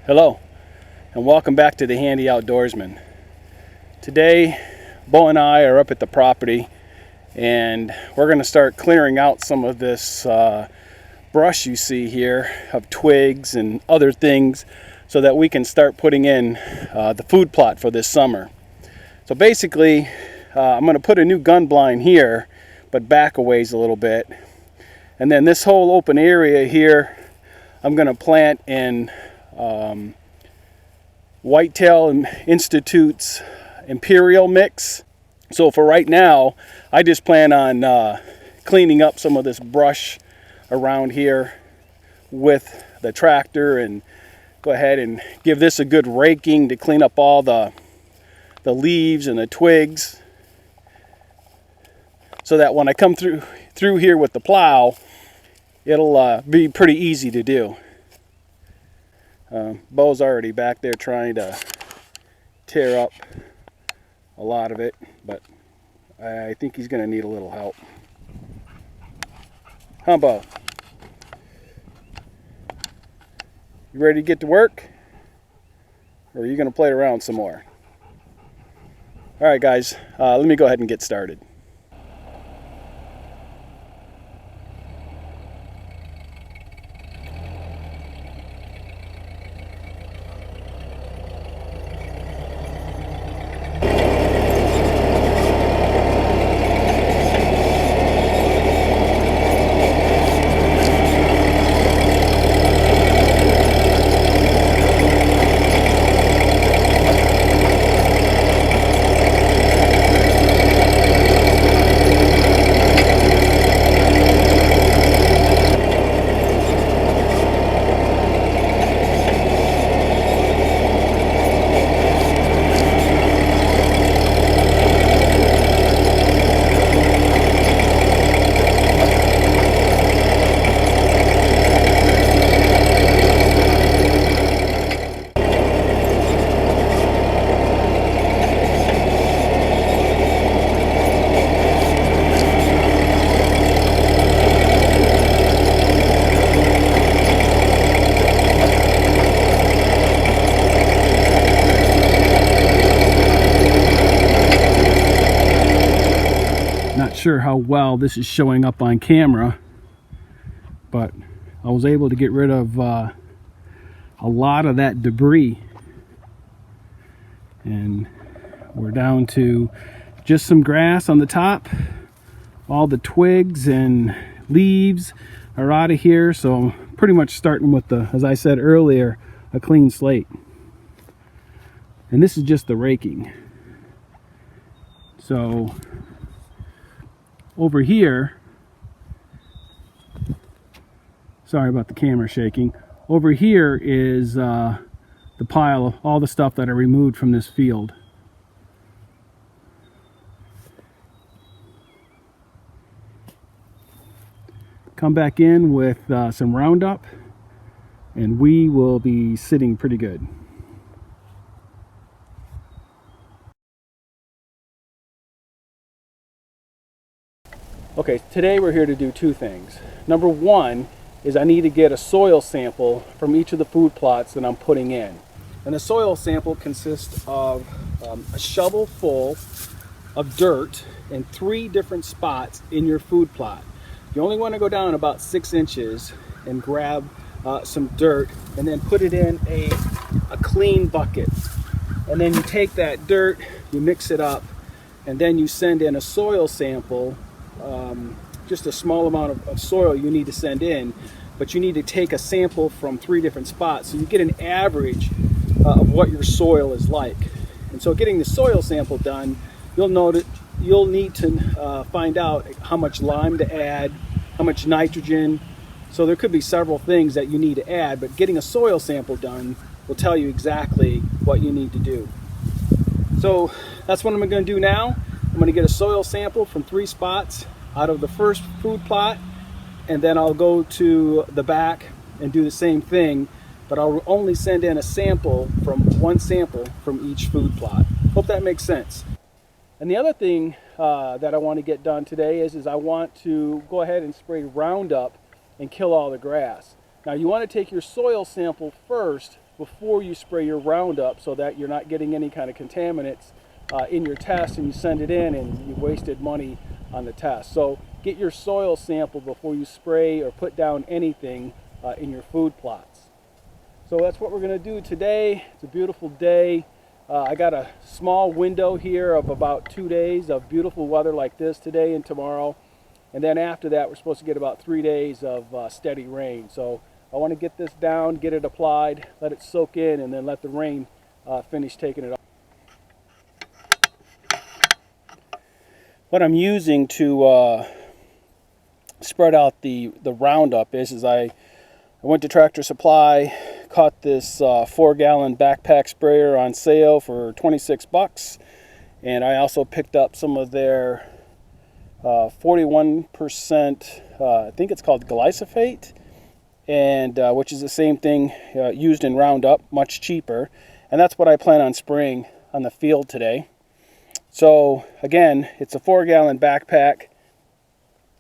Hello, and welcome back to the Handy Outdoorsman. Today, Bo and I are up at the property, and we're going to start clearing out some of this brush you see here of twigs and other things so that we can start putting in the food plot for this summer. So basically, I'm going to put a new gun blind here, but back a ways a little bit. And then this whole open area here, I'm going to plant in Whitetail Institute's Imperial mix. So for right now, I just plan on cleaning up some of this brush around here with the tractor and go ahead and give this a good raking to clean up all the leaves and the twigs, so that when I come through here with the plow, it'll be pretty easy to do. Bo's already back there trying to tear up a lot of it, but I think he's going to need a little help. Huh, Bo? You ready to get to work? Or are you going to play around some more? Alright guys, let me go ahead and get started. Not sure how well this is showing up on camera, but I was able to get rid of a lot of that debris, and we're down to just some grass on the top. All the twigs and leaves are out of here, so I'm pretty much starting with as I said earlier, a clean slate. And this is just the raking. So over here, sorry about the camera shaking, over here is the pile of all the stuff that I removed from this field. Come back in with some Roundup and we will be sitting pretty good. Okay, today we're here to do two things. Number one is I need to get a soil sample from each of the food plots that I'm putting in. And the soil sample consists of a shovel full of dirt in 3 different spots in your food plot. You only want to go down about 6 inches and grab some dirt and then put it in a clean bucket. And then you take that dirt, you mix it up, and then you send in a soil sample. Just a small amount of soil you need to send in, but you need to take a sample from 3 different spots so you get an average of what your soil is like. And so getting the soil sample done, you'll need to find out how much lime to add, how much nitrogen. So there could be several things that you need to add, but getting a soil sample done will tell you exactly what you need to do. So that's what I'm going to do now. I'm going to get a soil sample from 3 spots out of the first food plot, and then I'll go to the back and do the same thing, but I'll only send in a sample from 1 sample from each food plot. Hope that makes sense. And the other thing that I want to get done today is I want to go ahead and spray Roundup and kill all the grass. Now you want to take your soil sample first before you spray your Roundup so that you're not getting any kind of contaminants in your test, and you send it in and you wasted money on the test. So get your soil sample before you spray or put down anything in your food plots. So that's what we're going to do today. It's a beautiful day. I got a small window here of about 2 days of beautiful weather like this today and tomorrow. And then after that, we're supposed to get about 3 days of steady rain. So I want to get this down, get it applied, let it soak in, and then let the rain finish taking it off. What I'm using to spread out the Roundup is I went to Tractor Supply, caught this 4-gallon backpack sprayer on sale for 26 bucks, and I also picked up some of their 41%, I think it's called glyphosate, and which is the same thing used in Roundup, much cheaper, and that's what I plan on spraying on the field today. So again, it's a 4-gallon backpack,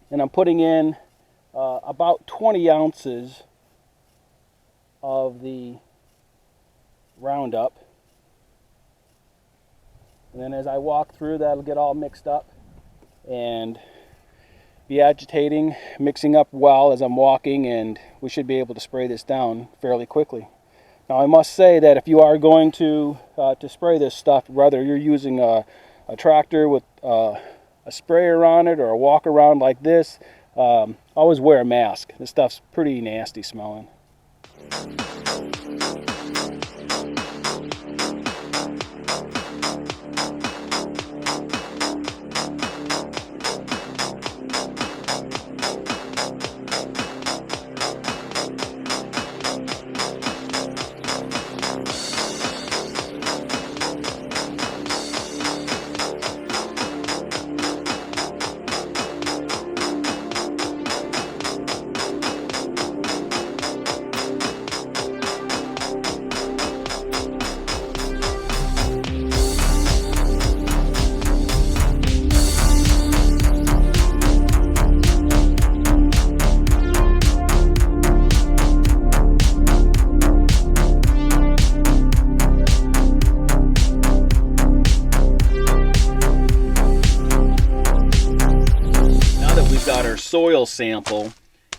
and I'm putting in about 20 ounces of the Roundup, and then as I walk through, that'll get all mixed up and be agitating, mixing up well as I'm walking, and we should be able to spray this down fairly quickly. Now I must say that if you are going to spray this stuff, whether you're using a tractor with a sprayer on it or a walk around like this, always wear a mask. This stuff's pretty nasty smelling. Soil sample,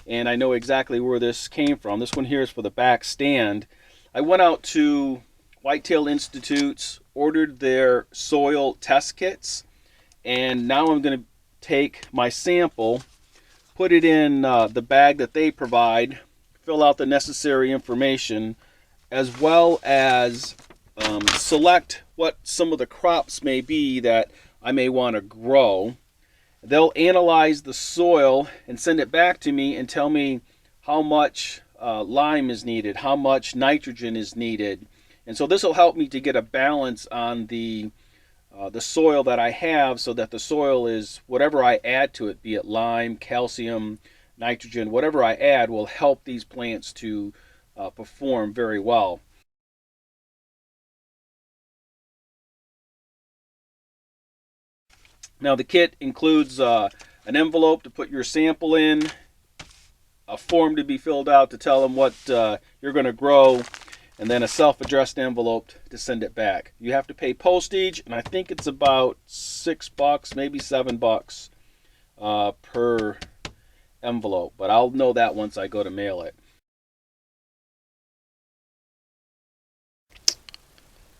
and I know exactly where this came from. This one here is for the back stand. I went out to Whitetail Institute's, ordered their soil test kits, and now I'm going to take my sample, put it in the bag that they provide, fill out the necessary information, as well as select what some of the crops may be that I may want to grow. They'll analyze the soil and send it back to me and tell me how much lime is needed, how much nitrogen is needed. And so this will help me to get a balance on the soil that I have, so that the soil is, whatever I add to it, be it lime, calcium, nitrogen, whatever I add will help these plants to perform very well. Now the kit includes an envelope to put your sample in, a form to be filled out to tell them what you're going to grow, and then a self-addressed envelope to send it back. You have to pay postage, and I think it's about $6, maybe $7 per envelope, but I'll know that once I go to mail it.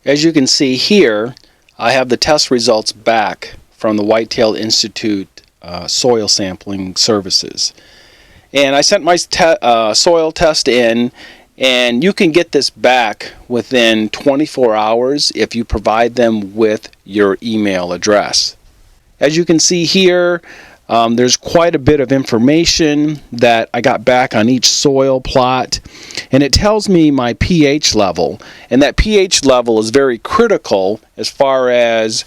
As you can see here, I have the test results back from the Whitetail Institute soil sampling services. And I sent my soil test in, and you can get this back within 24 hours if you provide them with your email address. As you can see here, there's quite a bit of information that I got back on each soil plot, and it tells me my pH level, and that pH level is very critical as far as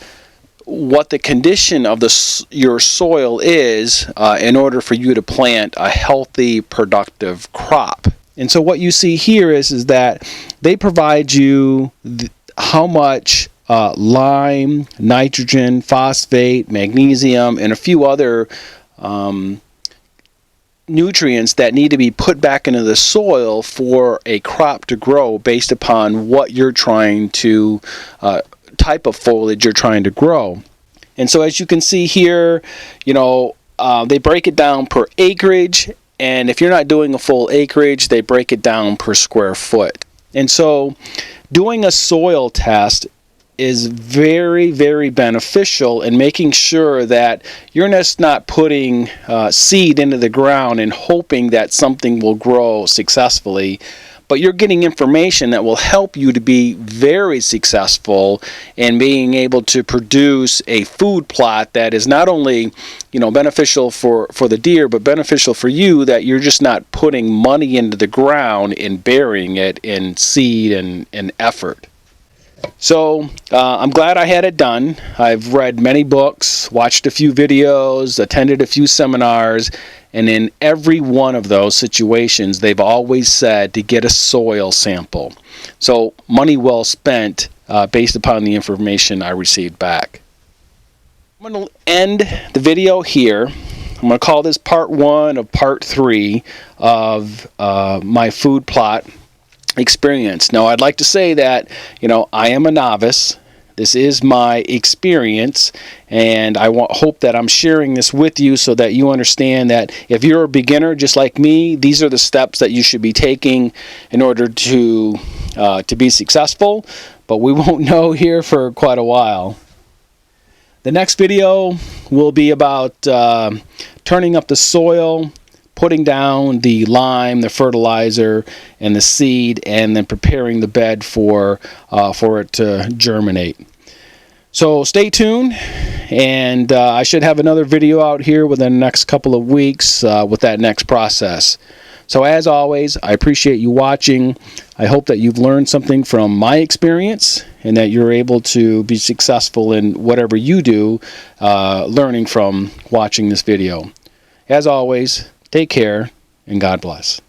what the condition of your soil is in order for you to plant a healthy, productive crop. And so what you see here is that they provide you how much lime, nitrogen, phosphate, magnesium, and a few other nutrients that need to be put back into the soil for a crop to grow based upon what you're trying to, type of foliage you're trying to grow. And so as you can see here, they break it down per acreage, and if you're not doing a full acreage, they break it down per square foot. And so doing a soil test is very, very beneficial in making sure that you're just not putting seed into the ground and hoping that something will grow successfully, but you're getting information that will help you to be very successful in being able to produce a food plot that is not only, beneficial for the deer, but beneficial for you, that you're just not putting money into the ground and burying it in seed and effort. So I'm glad I had it done. I've read many books, watched a few videos, attended a few seminars, and in every one of those situations, they've always said to get a soil sample. So money well spent based upon the information I received back. I'm going to end the video here. I'm going to call this part 1 of part 3 of my food plot experience. Now, I'd like to say that, I am a novice. This is my experience, and I hope that I'm sharing this with you so that you understand that if you're a beginner just like me, these are the steps that you should be taking in order to be successful, but we won't know here for quite a while. The next video will be about turning up the soil, putting down the lime, the fertilizer, and the seed, and then preparing the bed for it to germinate. So stay tuned, and I should have another video out here within the next couple of weeks with that next process. So as always, I appreciate you watching. I hope that you've learned something from my experience and that you're able to be successful in whatever you do, learning from watching this video. As always, take care, and God bless.